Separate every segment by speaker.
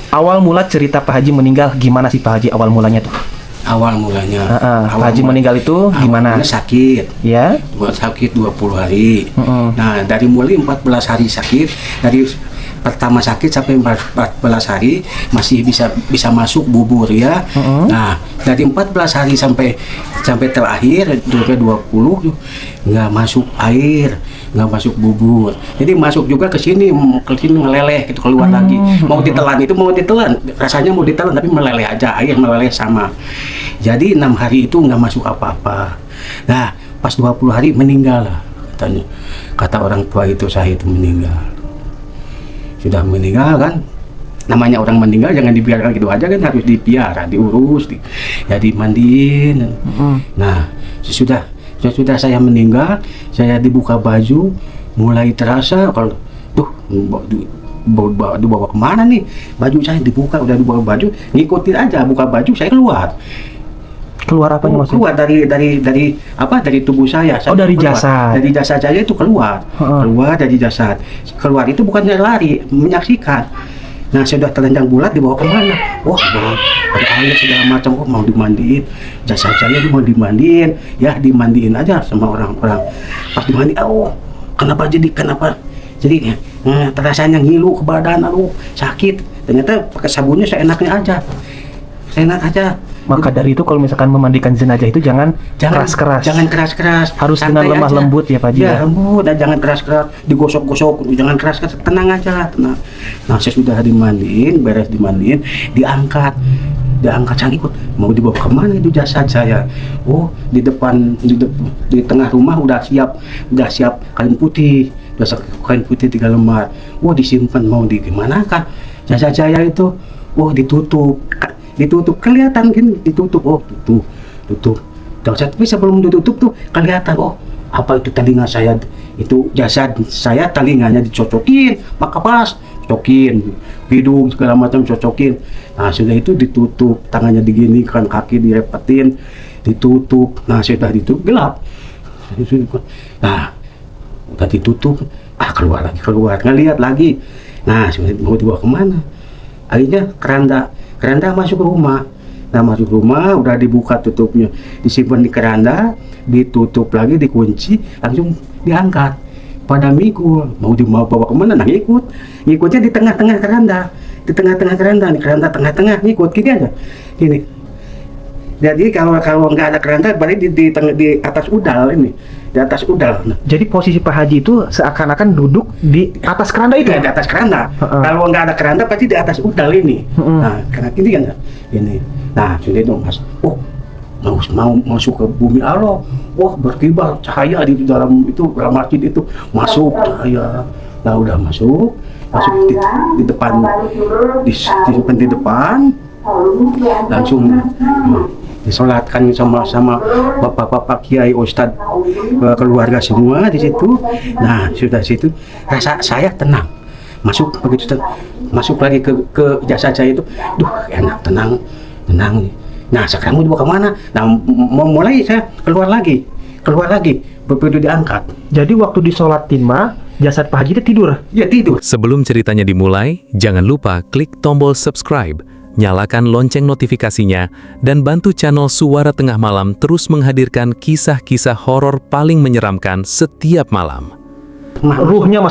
Speaker 1: Awal mula cerita Pak Haji meninggal gimana sih Pak Haji awal mulanya tuh?
Speaker 2: Awal mulanya
Speaker 1: Pak Haji meninggal itu gimana?
Speaker 2: Sakit.
Speaker 1: Ya.
Speaker 2: Sakit 20 hari. Nah, dari mulai 14 hari sakit, dari pertama sakit sampai 14 hari masih bisa masuk bubur ya. Nah, dari 14 hari sampai terakhir 20 nggak masuk air, nggak masuk bubur. Jadi masuk juga ke sini meleleh gitu, keluar lagi. Mau ditelan, rasanya mau ditelan tapi meleleh aja, air meleleh sama. Jadi 6 hari itu nggak masuk apa-apa. Nah, pas 20 hari meninggal lah katanya. Kata orang tua itu saya itu meninggal. Sudah meninggal kan, namanya orang meninggal jangan dibiarkan gitu aja kan, harus dipiara, diurus, dimandiin. Nah, sesudah saya meninggal, saya dibuka baju, mulai terasa kalau dibawa kemana nih, baju saya dibuka, udah dibawa baju, ngikutin aja, buka baju saya keluar apa maksudnya? Keluar dari tubuh saya.
Speaker 1: Dari jasad.
Speaker 2: Dari jasad saya itu keluar dari jasad. Keluar itu bukan lari, menyaksikan. Nah, sudah telanjang bulat dibawa kemana? Wah, ada air segala macam. Mau dimandiin. Jasad saya mau dimandiin. Ya, dimandiin aja sama orang-orang. Pas dimandiin, kenapa? Jadi terasanya ngilu ke badan, sakit. Ternyata pakai sabunnya seenaknya aja.
Speaker 1: Maka dari itu kalau misalkan memandikan jenazah itu jangan keras-keras.
Speaker 2: Jangan keras-keras.
Speaker 1: Harus dengan lemah lembut ya Pak Haji.
Speaker 2: Ya, lembut dan jangan keras-keras, digosok-gosok, jangan keras-keras, tenang aja, tenang. Nah, sesudah beres dimandiin, diangkat sang ikut. Mau dibawa kemana itu jasad saya? Oh, di depan di tengah rumah udah siap kain putih. Kain putih 3 lembar. Wah, disimpan mau gimana kan? Jasad saya itu, ditutup kelihatan gini, ditutup. Tapi sebelum ditutup tuh kelihatan, apa itu telinga saya, itu jasad saya telinganya dicocokin, maka pas cocokin hidung segala macam cocokin. Nah, sudah itu ditutup, tangannya diginikan, kaki direpetin, ditutup. Nah, sudah ditutup gelap. Nah, udah ditutup, keluar ngelihat lagi. Nah, mau dibawa kemana? Akhirnya keranda masuk rumah. Nah, masuk rumah udah dibuka tutupnya, disimpan di keranda, ditutup lagi, dikunci, langsung diangkat. Pada mikul, mau bawa kemana? Nah, ngikutnya di tengah-tengah keranda, nih keranda tengah-tengah, ngikut gini aja, gini. Jadi kalau nggak ada keranda, berarti di atas udal ini, di atas udal. Nah,
Speaker 1: jadi posisi Pak Haji itu seakan-akan duduk di atas keranda itu?
Speaker 2: Ya, di atas keranda. Kalau nggak ada keranda, pasti di atas udal ini. Nah, karena ini kan, ini. Nah, sudah itu Mas. Mau masuk ke bumi Allah. Wah, berkibar cahaya di dalam masjid itu, masuk cahaya. Nah, udah masuk di depan, disimpan di depan, langsung disolatkan sama bapak-bapak kiai ustadz, keluarga semua di situ. Nah, sudah situ rasa saya tenang, masuk lagi ke jasad saya itu, enak, tenang. Nah, sekarang mau dibawa kemana? Nah, mulai saya keluar lagi, begitu diangkat.
Speaker 1: Jadi waktu disolatin jasad Pak Haji itu tidur?
Speaker 2: Ya, tidur.
Speaker 3: Sebelum ceritanya dimulai, jangan lupa klik tombol subscribe, nyalakan lonceng notifikasinya, dan bantu channel Suara Tengah Malam terus menghadirkan kisah-kisah horor paling menyeramkan setiap malam.
Speaker 1: Ruhnya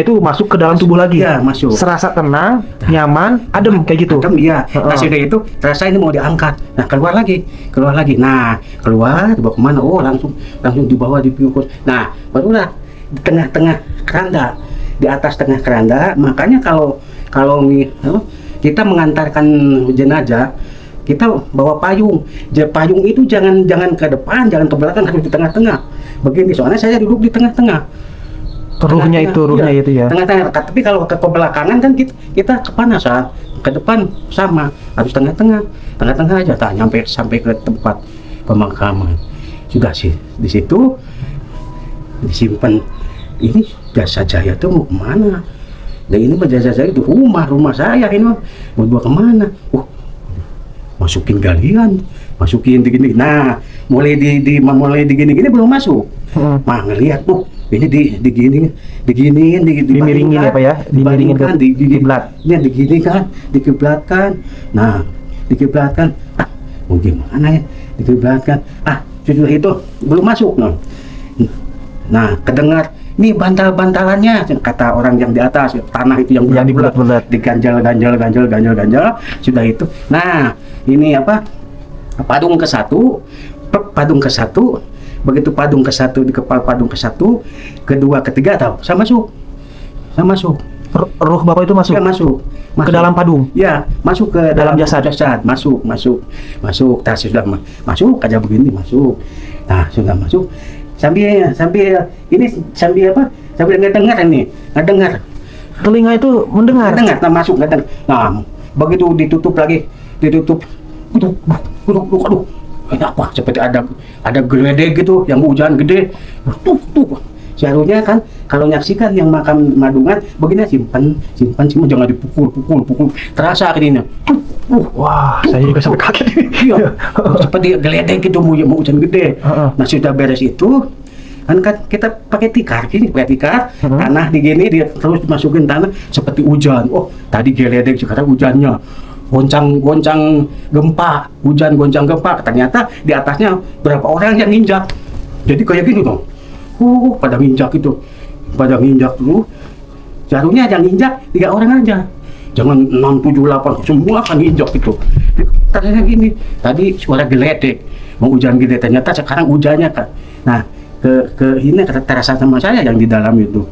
Speaker 1: itu masuk ke dalam tubuh lagi?
Speaker 2: Ya, masuk.
Speaker 1: Serasa tenang, nyaman, adem kayak gitu?
Speaker 2: Adem, iya. Nah, sudah itu, terasa ini mau diangkat. Nah, keluar lagi. Nah, dibawa kemana? Langsung dibawa, dipikul. Nah, barulah di tengah-tengah keranda, di atas tengah keranda. Makanya kalau kita mengantarkan jenazah, kita bawa payung. Payung itu jangan ke depan, jangan ke belakang, harus di tengah-tengah. Begini, soalnya saya duduk di tengah-tengah.
Speaker 1: Ruhnya itu ya.
Speaker 2: Tengah-tengah. Tapi kalau ke belakangan kan kita kepanasan. Ke depan sama, harus tengah-tengah aja. Sampai ke tempat pemakaman. Sudah sih di situ disimpan. Ini jasad saya tuh mau kemana? Dan ini jasad saya itu rumah saya ini mau dibawa kemana? Masukin galian, masukin begini. Nah, mulai di gini-gini belum masuk. Mah ngelihat ini diginiin,
Speaker 1: Dimiringin ya Pak ya, dimiringin ke kiblat.
Speaker 2: Ya dikiblatkan. Nah, dikiblatkan. Mau gimana ya? Dikiblatkan. Sudah itu belum masuk Nah, kedengar nih bantal-bantalannya, kata orang yang di atas, tanah itu yang
Speaker 1: dibulat-bulat,
Speaker 2: diganjal. Sudah itu. Nah, ini apa? Padung ke satu. Begitu padung ke satu, di kepala padung ke satu, kedua, ketiga, saya masuk.
Speaker 1: Roh Bapak itu masuk?
Speaker 2: Ya, masuk
Speaker 1: Ke dalam padung?
Speaker 2: Ya, masuk ke
Speaker 1: dalam jasad.
Speaker 2: Masuk. Nah, sudah masuk aja begini, masuk. Nah, sudah masuk. Sambil apa? Sambil ngedengar.
Speaker 1: Telinga itu mendengar.
Speaker 2: Nah, masuk ngedengar. Nah, begitu ditutup. Aduh, ini apa? Seperti ada geledek gitu, yang hujan gede. Tuh. Seharusnya kan kalau nyaksikan yang makan madungan begini, simpan, jangan dipukul. Terasa akhirnya.
Speaker 1: Wah, saya juga sampai kaget.
Speaker 2: Iya. Seperti geledek gitu, mau hujan gede. Nah, sudah beres itu kan kita pakai tikar, tanah dia terus dimasukin tanah seperti hujan. Oh, tadi geledek, sekarang hujannya. Goncang gempa, ternyata di atasnya berapa orang yang nginjak. Jadi kayak gitu dong. Pada nginjak dulu. Seharusnya yang nginjak 3 orang aja. Jangan 6, 7, 8, semua kan nginjak gitu. Ternyata gini, tadi suara geledek, mau hujan gede, ternyata sekarang hujannya kan. Nah, ini terasa sama saya yang di dalam itu.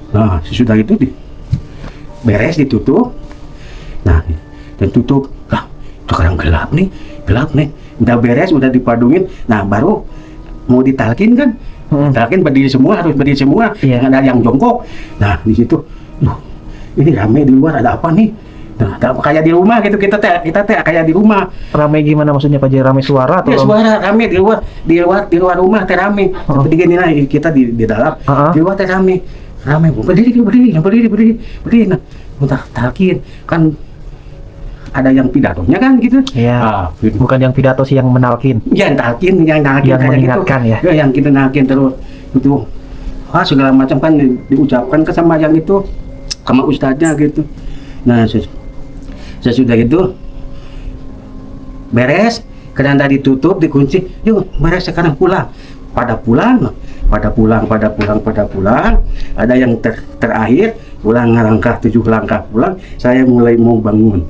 Speaker 2: Nah, sesudah itu beres, ditutup. Nah, dan tutup. Lah, sekarang gelap nih. Udah beres, udah dipadungin. Nah, baru mau ditalkin kan. Talkin harus berdiri semua. Jangan ada yang jongkok. Nah, di situ, ini rame di luar, ada apa nih? Nah, kayak di rumah gitu, kita kayak di rumah.
Speaker 1: Rame gimana maksudnya Pak Jai? Rame suara atau?
Speaker 2: Ya, suara rame di luar rumah teh rame. Seperti gini lah, kita di dalam. Di luar teh rame. Berdiri. Nah, bentar talkin kan. Ada yang pidatonya kan gitu.
Speaker 1: Iya. Bukan yang pidato sih, yang menalkin.
Speaker 2: Yang talkin yang
Speaker 1: mengingatkan gitu.
Speaker 2: Ya, yang kita nalkin terus itu. Segala macam kan diucapkan ke sama yang itu, sama ustadznya gitu. Nah, sesudah itu beres, keranda ditutup, dikunci. Yuk, beres sekarang pulang. Pada pulang. Ada yang terakhir pulang ngelangkah 7 langkah pulang. Saya mulai mau bangun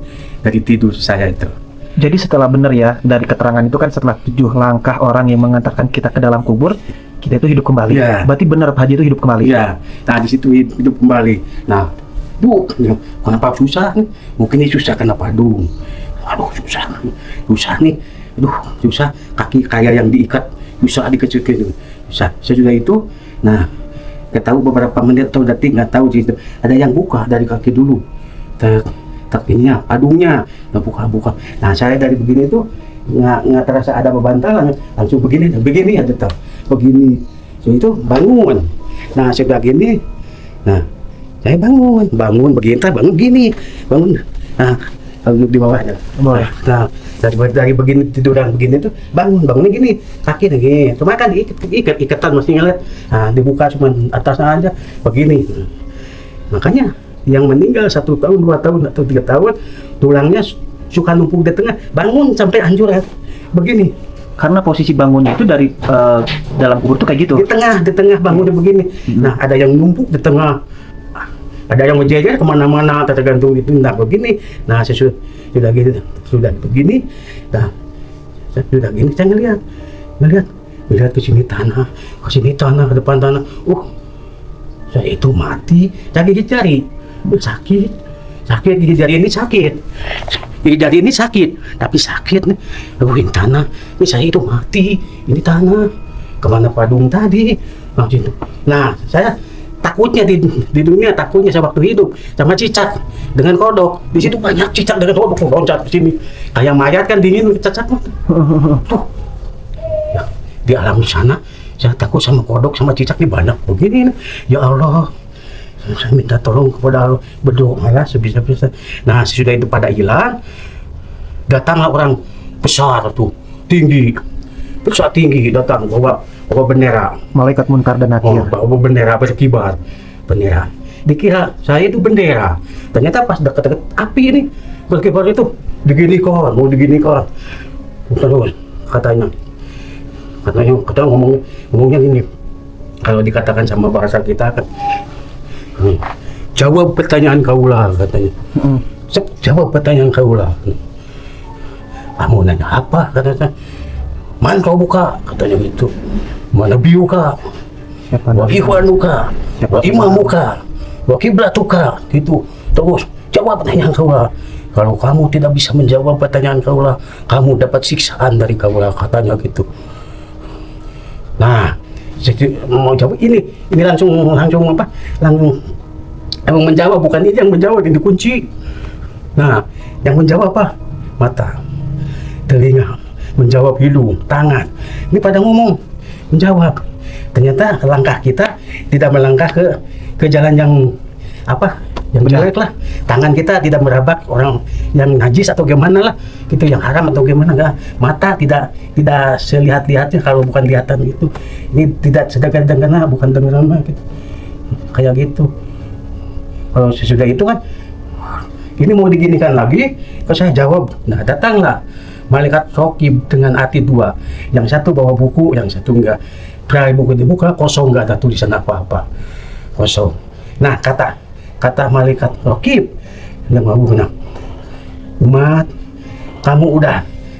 Speaker 2: dari tidur saya itu.
Speaker 1: Jadi setelah benar ya, dari keterangan itu kan setelah 7 langkah orang yang mengantarkan kita ke dalam kubur, kita itu hidup kembali.
Speaker 2: Ya.
Speaker 1: Berarti benar Pak Haji itu hidup kembali.
Speaker 2: Iya. Nah, di situ hidup kembali. Nah, kenapa susah nih? Mungkin ini susah kena padung. Aduh, susah nih. Susah. Kaki kayak yang diikat, susah dikecil-kecil. Susah. Sesudah itu, nah, ketahu beberapa menit atau detik, nggak tahu sih itu. Ada yang buka dari kaki dulu. Ininya, padungnya, buka. Nah, saya dari begini itu nggak terasa ada bebantalan, langsung begini aja tuh, begini. So itu bangun. Nah, sudah gini, nah saya bangun begini, bangun. Nah, duduk di bawahnya.
Speaker 1: Boleh.
Speaker 2: Nah, dari begini tiduran begini tuh bangunnya gini, kaki gini. Cuma kan ikatan mesti ngeliat. Nah, dibuka cuma atasnya aja, begini. Makanya yang meninggal 1 tahun, 2 tahun, atau 3 tahun, tulangnya suka numpuk di tengah, bangun sampai hancur ya, begini.
Speaker 1: Karena posisi bangunnya itu dari dalam kubur itu kayak gitu.
Speaker 2: Di tengah bangunnya begini. Nah, ada yang numpuk di tengah, ada yang menjejer kemana-mana, tergantung itu. Nah, begini. Nah, sudah begini. Nah, sudah gini, saya ngelihat ke sini tanah, ke depan tanah. Saya itu mati, saya cari. Sakit, gigi jari ini sakit, tapi sakit nih. Ini tanah, ini saya itu mati, ini tanah. Kemana padung tadi? Nah, saya takutnya di dunia, saya waktu hidup sama cicak dengan kodok. Di situ banyak cicak dengan kodok loncat ke sini. Kayak mayat kan, dingin cicak. Tuh. Ya, di alam sana saya takut sama kodok, sama cicak ini banyak begini. Ya Allah. Saya minta tolong kepada Allah, berdoalah sebisa-bisa. Nah, sesudah itu pada hilang, datanglah orang besar tuh, tinggi. besar tinggi datang bawa bendera.
Speaker 1: Malaikat munkar dan nakir.
Speaker 2: Bawa bendera berkibar, bendera. Dikira saya itu bendera. Ternyata pas deket-deket api ini berkibar itu diginikan, mau diginikan. Terus katanya ngomongnya gini. Kalau dikatakan sama bahasa kita kan, jawab pertanyaan kaulah katanya. Jawab pertanyaan kaulah. Kamu nanya apa katanya? Man kau buka katanya gitu. Mana biuka? Wa ihwanuka? Wa imamuka? Wa kiblatuka? Gitu. Terus jawab pertanyaan kaulah. Kalau kamu tidak bisa menjawab pertanyaan kaulah, kamu dapat siksaan dari kaulah katanya gitu. Nah, mau jawab ini langsung apa? Langsung emang menjawab, bukan ini yang menjawab, ini kunci. Nah, yang menjawab apa? Mata, telinga, menjawab hidung, tangan. Ini pada ngomong, menjawab. Ternyata langkah kita tidak melangkah ke jalan yang apa? Yang jelek lah. Tangan kita tidak merabak orang yang najis atau gimana lah, gitu, yang haram atau gimana, enggak. Mata tidak selihat-lihatnya kalau bukan lihatan gitu. Ini tidak sedengar-dengar, bukan dengar gitu. Kayak gitu. Kalau sesudah itu kan, ini mau diginikan lagi, kalau saya jawab, nah datanglah malaikat raqib dengan hati dua. Yang satu bawa buku, yang satu enggak. Berani buku dibuka, kosong, enggak ada tulisan apa-apa. Kosong. Nah, kata malaikat raqib yang mau bilang, umat, kamu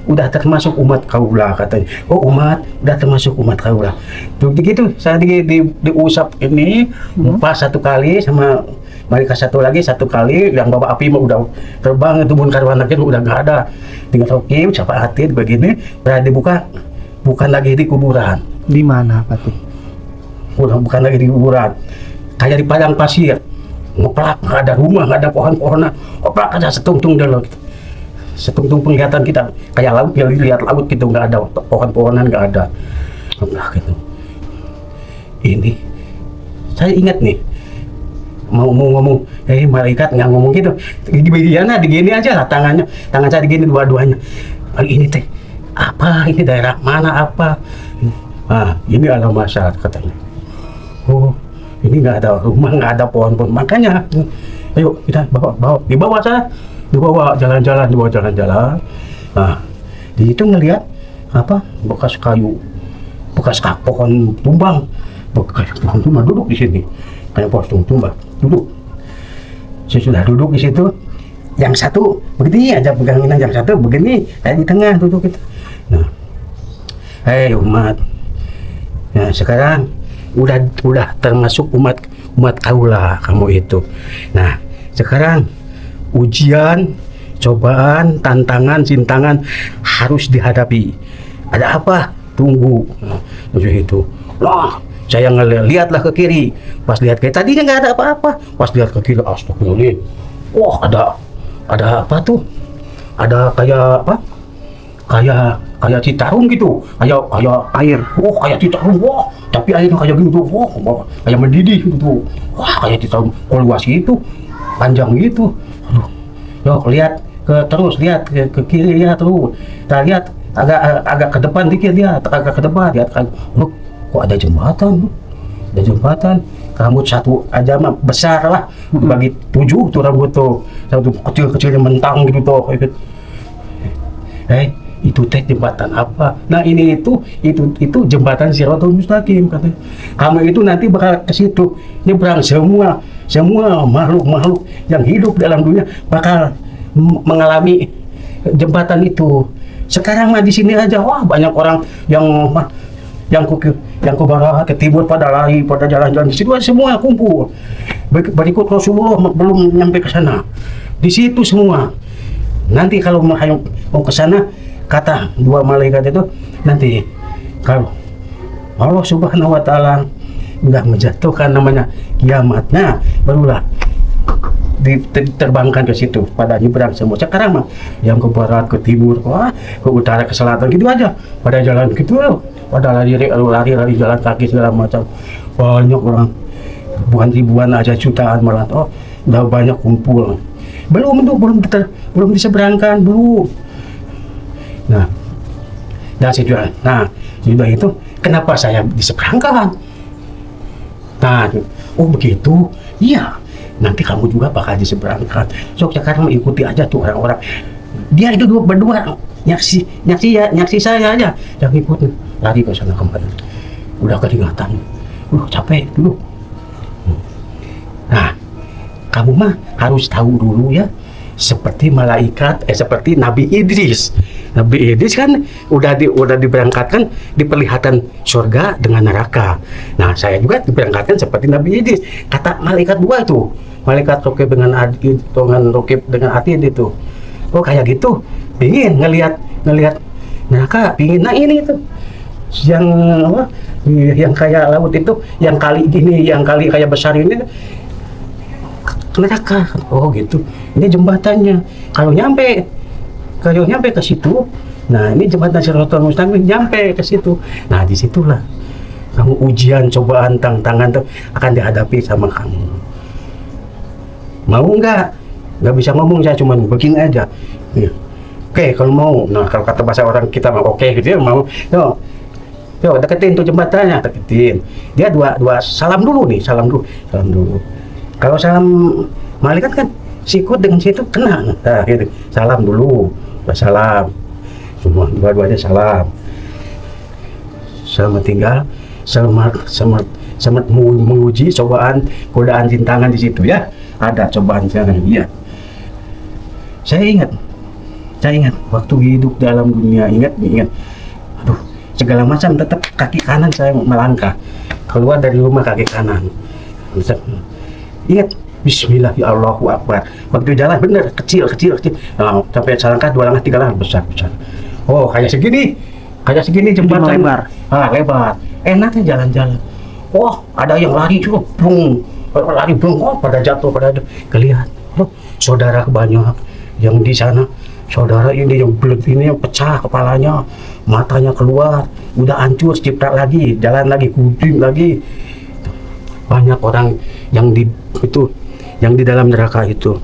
Speaker 2: udah termasuk umat kaulah katanya. Oh umat, udah termasuk umat kaulah. Begitu saya diusap ini, pas satu kali sama malaikat satu lagi satu kali, yang bawa api mah udah terbang itu munkar nakir udah nggak ada. Tinggal raqib siapa hati begini, berarti bukan lagi di kuburan.
Speaker 1: Di mana Pak tuh?
Speaker 2: Bukan lagi di kuburan, kayak di padang pasir. Ngeplak, nggak ada rumah, nggak ada pohon-pohonan, oplak aja setungtung dulu gitu. Setungtung penglihatan kita kayak laut, ya lihat laut gitu, nggak ada pohon-pohonan, nggak ada oplak gitu. Ini saya ingat nih mau ngomong, malaikat nggak ngomong gitu, di bagiannya digini aja lah tangan saya digini dua-duanya. Ini teh apa, ini daerah mana apa, ini alam masyarakat katanya. Oh, ini nggak ada rumah, nggak ada pohon-pohon, makanya ayo kita dibawa jalan-jalan. Nah, di itu ngelihat apa, bekas kayu, bekas pohon tumbang, duduk di sini, kayak pohon tumbang duduk. Sesudah duduk di situ, yang satu begini aja pegangin, yang satu begini, saya di tengah duduk gitu. Nah, umat, nah sekarang udah termasuk umat kaulah kamu itu. Nah, sekarang ujian, cobaan, tantangan, sintangan harus dihadapi. Ada apa? Tunggu. Nah, itu. Lah, saya ngeliatlah ke kiri. Pas lihat ke tadinya nggak ada apa-apa. Pas lihat ke kiri, astagfirullah. Wah, ada apa tuh? Ada kayak apa? Kayak Citarum gitu, kayak air. Oh, kayak Citarum. Wah, tapi airnya kayak gitu. Wah, kayak mendidih gitu. Wah, kayak Citarum. Kok luas gitu, panjang gitu. Aduh. Yo, lihat terus lihat ke kiri ya terus. Kita lihat agak ke depan dikit dia, agak ke depan lihat kan. Loh, kok ada jembatan? Ada jembatan. Rambut satu aja mah besar lah, dibagi 7 tuh rambut tuh. Satu kecil-kecilnya mentang gitu tuh. Itu teh jembatan apa? Nah, ini itu jembatan Shirathul Mustaqim katanya. Kamu itu nanti bakal ke situ nyebrang, semua makhluk yang hidup dalam dunia bakal mengalami jembatan itu. Sekarang mah di sini aja, wah banyak orang yang ke barat, ke timur pada lari, pada jalan-jalan di situ semua kumpul. Berikut Rasulullah belum nyampe ke sana. Di situ semua. Nanti kalau mau ke sana, kata dua malaikat itu, nanti kalau Allah Subhanahu wa Ta'ala nggak menjatuhkan namanya kiamatnya, barulah diterbangkan ke situ pada nyebrang semua. Sekarang mah yang ke barat, ke timur, ke utara, ke selatan gitu aja, pada jalan gitu, pada lari jalan kaki segala macam. Banyak orang, bukan ribuan aja, jutaan malah. Oh, udah banyak kumpul. Belum diseberangkan belum. Nah, Sudah itu, kenapa saya diseberangkan? Nah, oh begitu, iya. Nanti kamu juga bakal diseberangkan. So sekarang ikuti aja tuh orang-orang. Dia itu berdua nyaksi saya aja. Yang ikutin lari ke sana kembali. Udah keringatan, capek dulu. Nah, kamu mah harus tahu dulu ya. Seperti seperti Nabi Idris. Nabi Idris kan udah diberangkatkan diperlihatkan surga dengan neraka. Nah, saya juga diberangkatkan seperti Nabi Idris. Kata malaikat dua itu, malaikat Rokib dengan Rokib dengan Atid itu. Oh kayak gitu, pingin ngelihat neraka, pingin. Nah ini itu yang apa? Yang kayak laut itu, yang kali gini, yang kali kayak besar ini. Neraka. Oh gitu. Ini jembatannya. Kalau nyampe ke situ, nah ini jembatan Shiratal Mustaqim nyampe ke situ. Nah disitulah kamu ujian, cobaan, tantangan tuh akan dihadapi sama kamu. Mau nggak? Nggak bisa ngomong, saya cuma begini aja. Ya. Oke, kalau mau. Nah kalau kata bahasa orang kita mau oke gitu ya, mau. Yo, deketin tuh jembatannya, deketin. Dia dua salam dulu nih, salam dulu. Kalau salam malaikat kan sikut dengan situ kena. Nah, gitu. Salam dulu, salam. Semua dua-duanya salam. Selamat tinggal, selamat menguji cobaan, godaan rintangan di situ ya. Ada cobaan jangan ya. Saya ingat waktu hidup dalam dunia, ingat. Aduh, segala macam tetap kaki kanan saya melangkah. Keluar dari rumah kaki kanan. Ingat, Bismillah, ya Allahu Akbar. Waktu jalan bener kecil. Nah, sampai selangkah, 2 langkah, 3 langkah besar. Oh, kayak segini jembatan
Speaker 1: lebar.
Speaker 2: Lebar. Enaknya jalan-jalan. Oh, ada yang lari juga, lari oh, pada jatuh. Kelihatan. Oh, saudara banyak yang di sana. Saudara ini yang belut ini yang pecah kepalanya, matanya keluar, udah hancur, ciprat lagi, jalan lagi, kuding lagi. Banyak orang yang di dalam neraka itu.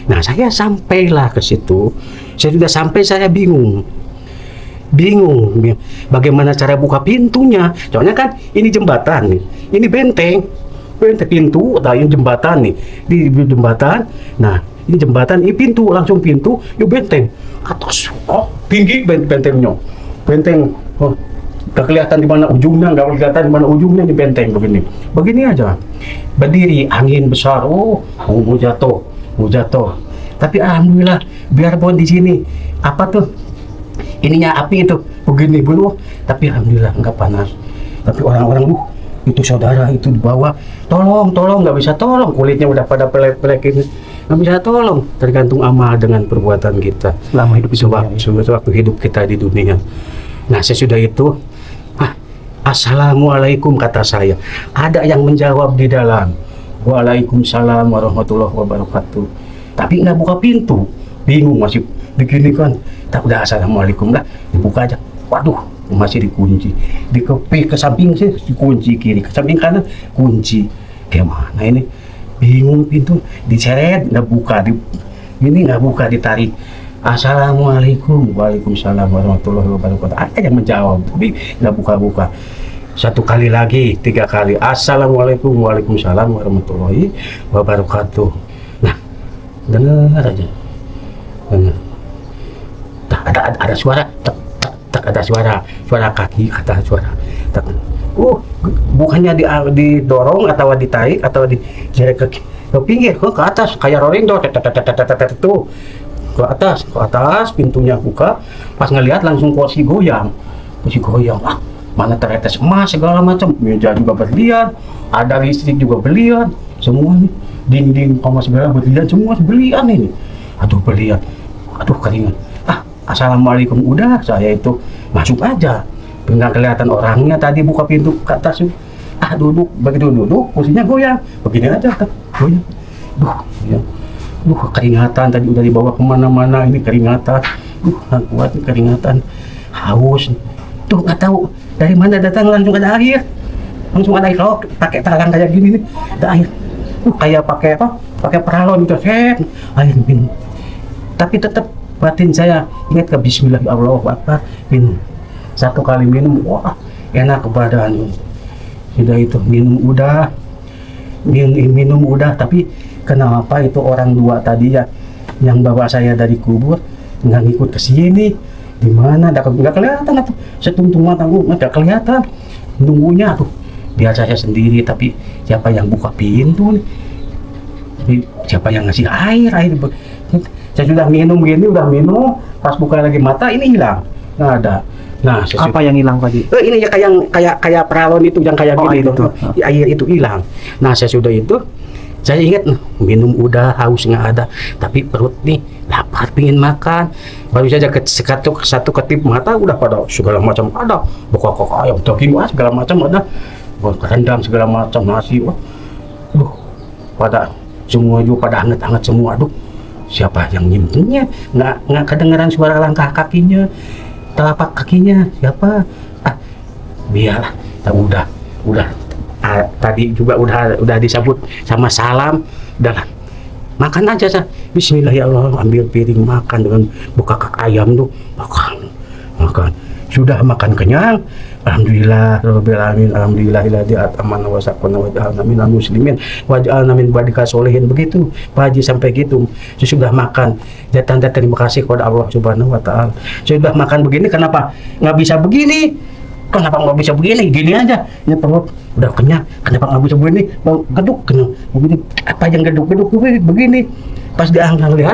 Speaker 2: Nah, saya sampailah ke situ. Saya sudah sampai, saya bingung bagaimana cara buka pintunya. Soalnya kan ini jembatan nih, ini benteng pintu, atau ini jembatan nih, di jembatan. Nah, ini jembatan, ini pintu, langsung pintu, yuk benteng atas. Oh, tinggi bentengnya, oh, gak kelihatan di mana ujungnya, di benteng begini aja, berdiri, angin besar, mau jatuh. Tapi alhamdulillah, biarpun di sini apa tuh ininya api itu begini dulu, tapi alhamdulillah nggak panas. Tapi orang-orang itu saudara itu di bawah, tolong nggak bisa tolong, kulitnya udah pada pelek ini, nggak bisa tolong. Tergantung amal dengan perbuatan kita
Speaker 1: Selama hidup
Speaker 2: waktu hidup kita di dunia. Nah sesudah itu, Assalamualaikum kata saya. Ada yang menjawab di dalam, Waalaikumsalam warahmatullahi wabarakatuh. Tapi nggak buka pintu, bingung masih begini kan. Tak udah Assalamualaikum lah, dibuka aja. Waduh, masih dikunci. Ke samping sih dikunci, kiri ke samping kanan kunci. Gimana ini? Bingung, pintu diseret, nggak buka. Ini nggak buka, ditarik. Assalamualaikum, waalaikumsalam warahmatullahi wabarakatuh. Ada yang menjawab, tapi nggak buka-buka. 1 kali lagi, 3 kali. Assalamualaikum, waalaikumsalam warahmatullahi wabarakatuh. Nah, dengar aja. Dengar. Ada suara, tak ada suara kaki, kata suara. Tak. Bukannya didorong atau ditarik atau dijeret ke pinggir, ke atas kayak rolling door, tuh. Ke atas pintunya buka, pas ngelihat langsung kursi goyang, mana teretes emas segala macam, meja juga berlian, ada listrik juga berlian, semua nih, dinding sama segala berlian, semua berlian ini. Aduh keringat. Assalamualaikum, udah saya itu masuk aja, nggak kelihatan orangnya tadi buka pintu ke atas. Duduk, begitu duduk kursinya goyang, begini aja goyang. Keringatan tadi udah dibawa kemana-mana, ini keringatan, nggak kuat keringatan, haus, tuh nggak tahu dari mana datang, langsung ada air. Kalau pakai talang kayak gini nih, ada air, kayak pakai paralon gitu, air minum. Tapi tetap batin saya ingat ke Bismillah, Allahu Akbar, minum. 1 kali minum, enak ke badan. Sudah itu minum udah, tapi kenapa itu orang dua tadi ya yang bawa saya dari kubur nggak ngikut ke sini? Di mana? Nggak kelihatan tuh, setuntung mata nggak kelihatan. Nunggunya tuh biar saya sendiri, tapi siapa yang buka pintu nih? Tapi siapa yang ngasih air? Saya sudah minum gini, udah minum, pas buka lagi mata ini hilang, nggak ada. Nah,
Speaker 1: Apa yang hilang Pak Haji?
Speaker 2: ini ya kayak peralon itu yang kayak gini
Speaker 1: air
Speaker 2: itu. Air itu hilang. Nah, saya sudah itu, saya ingat minum udah, haus nggak ada, tapi perut nih lapar, pingin makan. Baru saja satu ketip mata udah pada segala macam ada, bokok ayam, daging segala macam ada, rendang segala macam, nasi, pada semua juga pada hangat-hangat semua. Aduh, siapa yang nyimpennya? Nggak kedengaran suara langkah kakinya, telapak kakinya, siapa? Biarlah, udah. Tadi juga udah disebut sama salam, udah makan aja sah. Bismillah ya Allah, ambil piring makan dengan buka kaki ayam tuh, makan. Sudah makan kenyang, alhamdulillah rabbil alamin, alhamdulillahilladzi at'amana wa saqana wa ja'alna minal muslimin wa ja'alna min ibadika sholihin. Begitu Pak Haji sampai gitu. Saya sudah makan, ya tanda terima kasih kepada Allah Subhanahu wa taala. Saya sudah makan begini, kenapa nggak bisa begini? Kenapa nggak bisa begini? Gini aja, ini perut udah kenyang. Kenapa nggak bisa begini? Mau geduk kenyang begini. Apa yang geduk begini? Pas diangkat,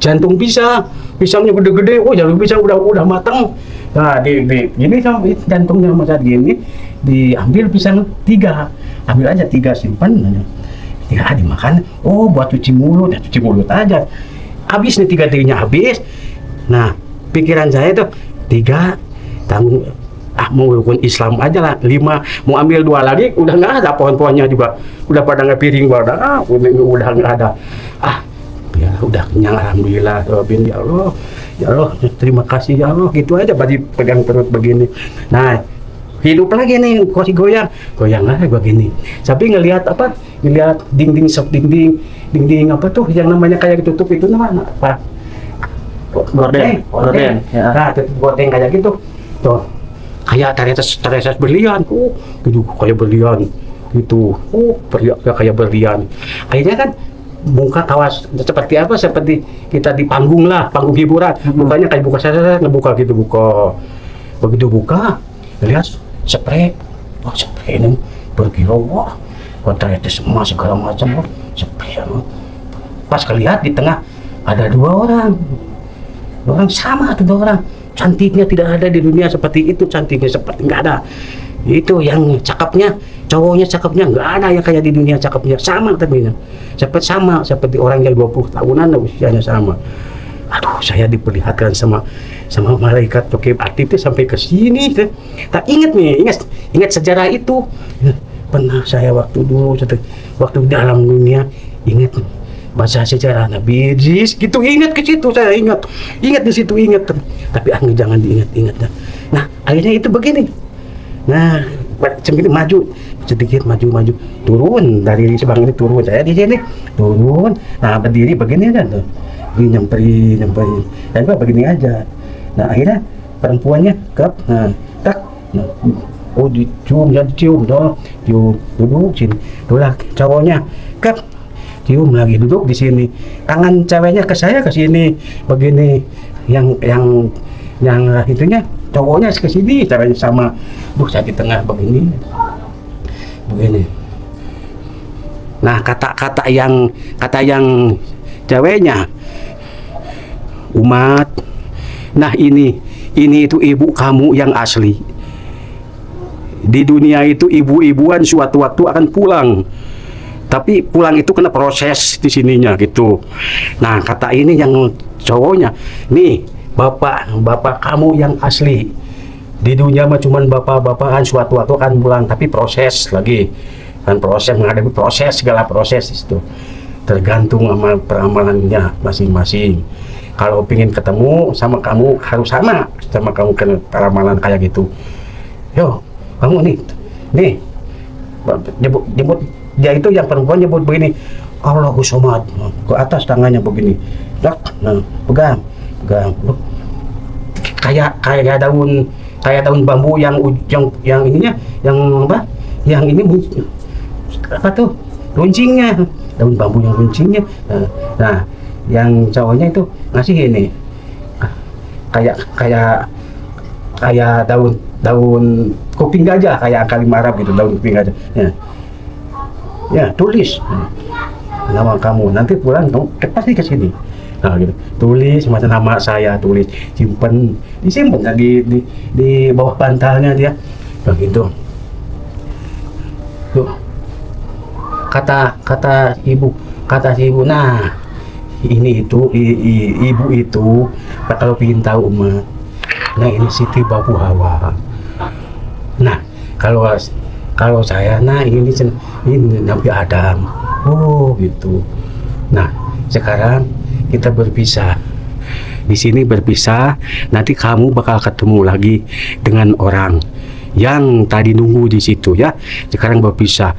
Speaker 2: jantung pisangnya gede-gede. Oh, jantung pisang udah matang. Nah, gini sama jantungnya masa gini, diambil pisang 3, ambil aja 3, simpan aja. 3 dimakan. Oh, buat cuci mulut, ya cuci mulut aja. Habis nih 3-tiganya habis. Nah, pikiran saya tuh 3 tanggung, mau rukun Islam aja lah, 5, mau ambil 2 lagi, udah nggak ada pohon-pohonnya juga, udah pada nggak piring, udah nggak ada. Ya udah kenyang, alhamdulillah, ya Allah, terima kasih ya Allah, gitu aja, bagi pegang perut begini. Nah, hidup lagi nih, kursi goyang aja begini. Tapi ngelihat dinding apa tuh, yang namanya kayak tutup itu namanya apa? Gorden.
Speaker 1: Ya.
Speaker 2: Nah, tutup gorden kayak gitu. Tuh, kayak tereses berlian, gitu kayak berlian, gitu, kayak berlian. Akhirnya kan muka kawas seperti apa? Seperti kita di panggung hiburan, mukanya kayak ngebuka gitu, begitu buka, lihat spray, spray ini berkilo, tereses semua segala macam, spray. Pas kelihat di tengah ada 2 orang sama tuh, 2 orang. Cantiknya tidak ada di dunia seperti itu, cantiknya seperti nggak ada. Itu yang cakepnya, cowoknya cakepnya nggak ada yang kayak di dunia cakepnya, sama tapi seperti orang yang 20 tahunan usianya sama. Aduh, saya diperlihatkan sama malaikat Raqib Atid sampai ke sini. Tak ingat sejarah itu. Pernah saya waktu di alam dunia, ingat baca sejarah Nabi Idris gitu, ingat ke situ, saya ingat di situ, tapi jangan diingat. Nah, akhirnya itu begini. Nah, sedikit maju, turun dari sebang ini, turun saya di sini, turun. Nah, berdiri begini kan tuh, nyamperin, dan gua begini aja. Nah, akhirnya perempuannya dicium, duduk sini, duduk cowoknya cium lagi, duduk di sini, tangan ceweknya ke saya ke sini begini, yang itunya cowoknya ke sini, ceweknya sama, saya di tengah begini. Nah, kata yang ceweknya, Umat, nah ini itu ibu kamu yang asli. Di dunia itu ibu-ibuan suatu waktu akan pulang. Tapi pulang itu kena proses di sininya gitu. Nah, kata ini yang cowoknya, nih bapak kamu yang asli. Di dunia mah cuman bapak-bapakan suatu waktu akan pulang, tapi proses lagi. Kan proses, menghadapi proses, segala proses itu. Tergantung sama peramalannya masing-masing. Kalau pingin ketemu sama kamu, harus sama kamu kena peramalan kayak gitu. Yo, kamu nih jemput. Dia itu yang perempuan nyebut begini, Allahu Somad, ke atas tangannya begini, nah, pegang, kayak kayak daun bambu yang ininya, yang apa? Yang ini apa tuh? Runcingnya, daun bambu yang runcingnya. Nah, yang cowoknya itu ngasih ini, kayak daun kuping gajah, kayak kalim Arab gitu, daun kuping gajah. Ya, tulis nama kamu, nanti pulang kamu pasti ke sini. Nah, gitu. Tulis macam nama saya, tulis, disimpan di bawah bantalnya dia. Begitu. Tuh. Kata si ibu, nah ini itu ibu itu kalau ingin tahu mah, nah ini Siti Babu Hawa. Nah kalau saya, nah ini Nabi Adam. Oh gitu. Nah sekarang kita berpisah. Di sini berpisah. Nanti kamu bakal ketemu lagi dengan orang yang tadi nunggu di situ ya. Sekarang berpisah.